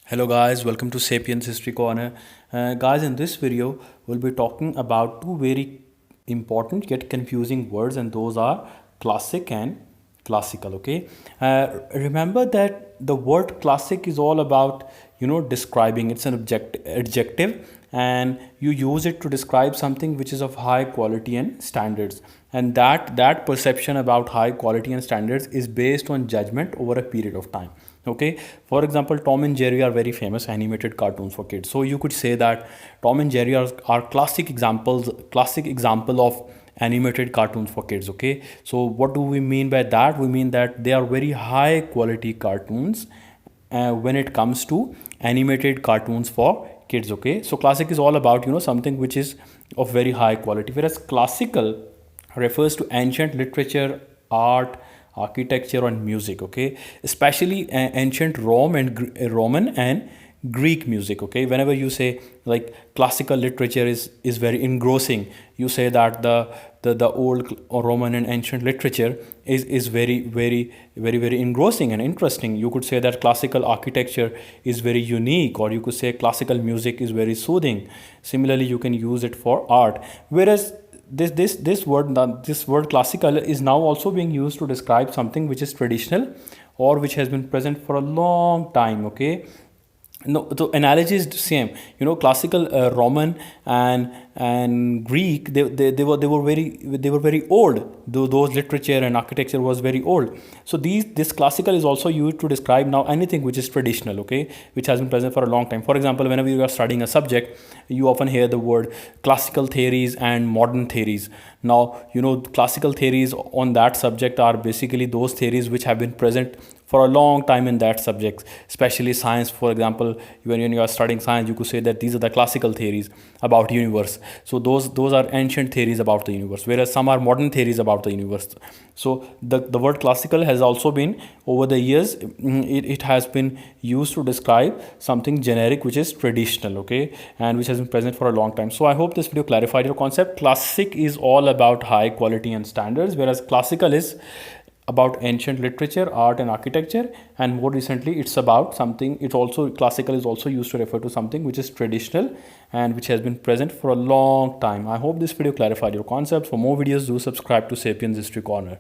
Hello guys, welcome to Sapiens History Corner. Guys, in this video, we'll be talking about two very important yet confusing words, and those are classic and classical. Okay, remember that the word classic is all about describing. It's an adjective, and you use it to describe something which is of high quality and standards. And that perception about high quality and standards is based on judgment over a period of time. Okay, for example, Tom and Jerry are very famous animated cartoons for kids, so you could say that Tom and Jerry are classic example of animated cartoons for kids. Okay, so what do we mean by that? We mean that they are very high quality cartoons when it comes to animated cartoons for kids. Okay, so classic is all about something which is of very high quality, whereas classical refers to ancient literature, art, architecture, and music. Okay, especially ancient Roman and Greek music. Okay, whenever you say like classical literature is very engrossing, you say that the old Roman and ancient literature is very engrossing and interesting. You could say that classical architecture is very unique, or you could say classical music is very soothing. Similarly, you can use it for art, whereas this word classical is now also being used to describe something which is traditional or which has been present for a long time. Okay, no, the analogy is the same. Classical Roman and Greek, they were very old. Those literature and architecture was very old. So this classical is also used to describe now anything which is traditional. Okay, which has been present for a long time. For example, whenever you are studying a subject, you often hear the word classical theories and modern theories. Now, classical theories on that subject are basically those theories which have been present for a long time in that subject, especially science. For example, when you are studying science, you could say that these are the classical theories about universe. So those are ancient theories about the universe, whereas some are modern theories about the universe. So the word classical has also been, over the years, it has been used to describe something generic which is traditional. Okay, and which has been present for a long time. So I hope this video clarified your concept. Classic is all about high quality and standards, whereas classical is about ancient literature, art, and architecture. And more recently, it's about something, it's also, classical is also used to refer to something which is traditional and which has been present for a long time. I hope this video clarified your concept. For more videos, do subscribe to Sapiens History Corner.